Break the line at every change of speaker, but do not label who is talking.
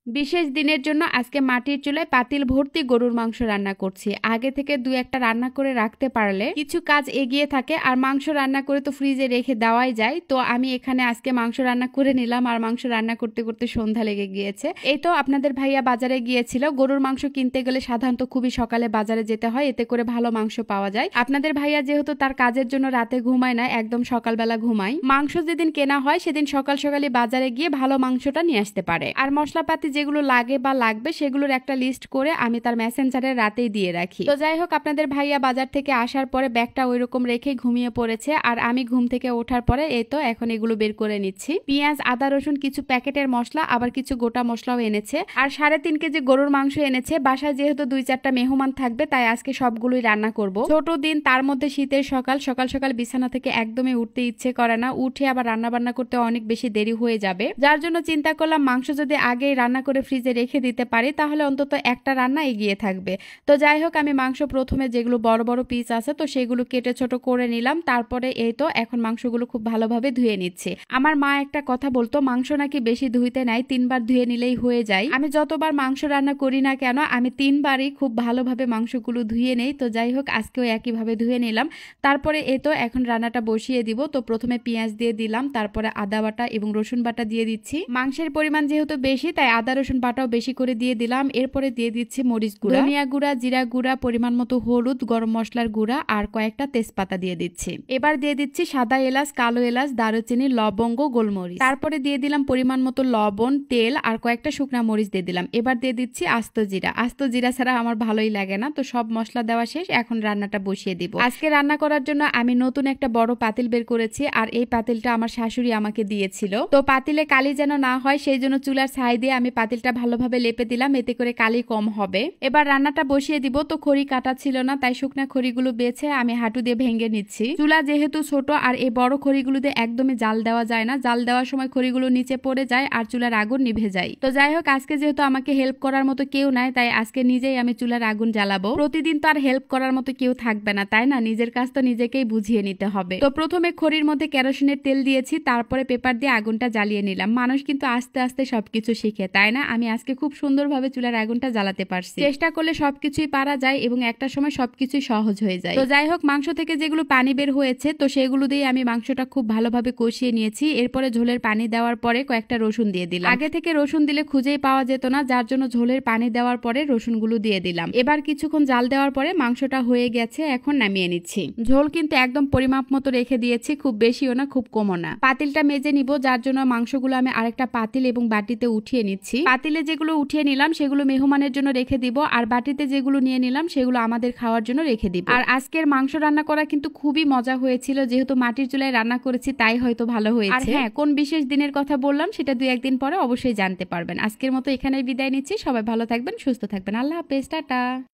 বিশেষ দিনের জন্য আজকে মাটির চুলায় পাতিল ভর্তি গরুর মাংস রান্না করছি। আগে থেকে দুই একটা রান্না করে রাখতে পারলে কিছু কাজ এগিয়ে থাকে, আর মাংস রান্না করে তো ফ্রিজে রেখে দেওয়াই যায়। তো আমি এখানে আজকে মাংস রান্না করে নিলাম, আর মাংস রান্না করতে করতে সন্ধ্যা লেগে গিয়েছে। এই তো আপনাদের ভাইয়া বাজারে গিয়েছিল। গরুর মাংস কিনতে গেলে সাধারণত খুবই সকালে বাজারে যেতে হয়, এতে করে ভালো মাংস পাওয়া যায়। আপনাদের ভাইয়া যেহেতু তার কাজের জন্য রাতে ঘুমায় না, একদম সকালবেলা ঘুমায়। মাংস যেদিন কেনা হয় সেদিন সকাল সকালে বাজারে গিয়ে ভালো মাংসটা নিয়ে আসতে পারে। আর মশলাপাতি যেগুলো লাগে বা লাগবে সেগুলোর একটা লিস্ট করে আমি তার মেসেঞ্জারে রাতেই দিয়ে রাখি। তো যাই হোক, আপনাদের ভাইয়া বাজার থেকে আসার পরে ব্যাগটা ওইরকম রেখে ঘুমিয়ে পড়েছে, আর আমি ঘুম থেকে ওঠার পরে এই তো এখন এগুলো বের করে নিচ্ছি। পেঁয়াজ, আদা, রসুন, কিছু প্যাকেটের মশলা, আবার কিছু গোটা মশলাও এনেছে। আর 3.5 কেজি গরুর মাংস এনেছে। বাসায় যেহেতু 2-4টা মেহমান থাকবে, তাই আজকে সবগুলোই রান্না করব। ছোট দিন, তার মধ্যে শীতের সকাল সকাল সকাল বিছানা থেকে একদমই উঠতে ইচ্ছে করে না। উঠে আবার রান্না বান্না করতে অনেক বেশি দেরি হয়ে যাবে, যার জন্য চিন্তা করলাম মাংস যদি আগেই রান্না করে ফ্রিজে রেখে দিতে পারি তাহলে অন্তত একটা রান্না এগিয়ে থাকবে। তো যাই হোক, আমি মাংস প্রথমে যেগুলো বড় বড় পিস আছে তো সেগুলো কেটে ছোট করে নিলাম। তারপরে এই তো এখন মাংসগুলো খুব ভালোভাবে ধুয়ে নিচ্ছি। আমার মা একটা কথা বলতো, মাংস নাকি বেশি ধুইতে নাই, 3বার ধুয়ে নিলেই হয়ে যায়। আমি যতবার মাংস রান্না করি না কেন, আমি 3বারই খুব ভালোভাবে মাংসগুলো ধুয়ে নেই। তো যাই হোক, আজকেও একইভাবে ধুয়ে নিলাম। তারপরে এই তো এখন রান্নাটা বসিয়ে দিব। তো প্রথমে পেঁয়াজ দিয়ে দিলাম, তারপরে আদা বাটা এবং রসুন বাটা দিয়ে দিচ্ছি। মাংসের পরিমাণ যেহেতু বেশি, তাই আদা রসুন বাটাও বেশি করে দিয়ে দিলাম। এরপরে দিয়ে দিচ্ছি মরিচ গুঁড়া, ধনিয়া গুঁড়া, জিরা গুঁড়া, পরিমাণ মতো হলুদ, গরম মশলার গুঁড়া আর কয়েকটা তেজপাতা দিয়ে দিচ্ছি। এবার দিয়ে দিচ্ছি সাদা এলাচ, কালো এলাচ, দারুচিনি, লবঙ্গ, গোলমরিচ। তারপরে দিয়ে দিলাম পরিমাণ মতো লবণ, তেল আর কয়েকটা শুকনা মরিচ দিয়ে দিলাম। এবার দিয়ে দিচ্ছি আস্ত জিরা। আস্ত জিরা ছাড়া আমার ভালোই লাগে না। তো সব মশলা দেওয়া শেষ, এখন রান্নাটা বসিয়ে দিব। আজকে রান্না করার জন্য আমি নতুন একটা বড় পাতিল বের করেছি, আর এই পাতিলটা আমার শাশুড়ি আমাকে দিয়েছিল। তো পাতিলে কালি যেন না হয় সেই জন্য চুলার ছাই দিয়ে আমি পাতিলটা ভালোভাবে লেপে দিলাম, এতে করে কালি কম হবে। এবার রান্নাটা বসিয়ে দিব। তো খড়ি কাটা ছিল না, তাই শুকনা খড়িগুলো বেছে আমি হাঁটু দিয়ে ভেঙে নিচ্ছি। চুলা যেহেতু ছোট, আর এই বড় খড়িগুলোতে একদমই জাল দেওয়া যায় না। জাল দেওয়ার সময় খড়িগুলো নিচে পড়ে যায় আর চুলার আগুন নিভে যায়। তো যাই হোক, আজকে যেহেতু আমাকে হেল্প করার মতো কেউ নাই, তাই আজকে নিজেই আমি চুলার আগুন জ্বালাবো। প্রতিদিন তো আর হেল্প করার মতো কেউ থাকবে না, তাই না? নিজের কাজ তো নিজেকেই বুঝিয়ে নিতে হবে। তো প্রথমে খড়ির মধ্যে কেরোসিনের তেল দিয়েছি, তারপরে পেপার দিয়ে আগুনটা জ্বালিয়ে নিলাম। মানুষ কিন্তু আস্তে আস্তে সবকিছু শিখে, তাই না? আমি আজকে খুব সুন্দরভাবে চুলার আগুনটা জ্বালাতে পারছি। চেষ্টা করলে সবকিছুই পারা যায় এবং একটা সময় সবকিছুই সহজ হয়ে যায়। তো যাই হোক, মাংস থেকে যেগুলো পানি বের হয়েছে তো সেগুলো দিয়ে আমি মাংসটা খুব ভালোভাবে কষিয়ে নিয়েছি। এরপরে ঝোলের পানি দেওয়ার পরে কয়েকটা রসুন দিয়ে দিলাম। আগে থেকে রসুন দিলে খুঁজেই পাওয়া যেত না, যার জন্য ঝোলের পানি দেওয়ার পরে রসুনগুলো দিয়ে দিলাম। এবার কিছুক্ষণ জাল দেওয়ার পরে মাংসটা হয়ে গেছে, এখন নামিয়ে নিচ্ছি। ঝোল কিন্তু একদম পরিমাপ মতো রেখে দিয়েছি, খুব বেশিও না খুব কমও না। পাতিলটা মেজে নিব, যার জন্য মাংসগুলো আমি আরেকটা পাতিল এবং বাটিতে উঠিয়ে নিচ্ছি। পাতিলে যেগুলো উঠিয়ে নিলাম সেগুলো মেহমানের জন্য রেখে দিব, আর বাটিতে যেগুলো নিয়ে নিলাম সেগুলো আমাদের খাওয়ার জন্য রেখে দিব। আর আজকের মাংস রান্না করা কিন্তু খুবই মজা হয়েছিল, যেহেতু মাটির চুলায় রান্না করেছি তাই হয়তো ভালো হয়েছে। আর হ্যাঁ, কোন বিশেষ দিনের কথা বললাম সেটা 2-1 দিন পরে অবশ্যই জানতে পারবেন। আজকের মতো এখানেই বিদায় নিচ্ছি। সবাই ভালো থাকবেন, সুস্থ থাকবেন। আল্লাহ হাফেজ, টাটা।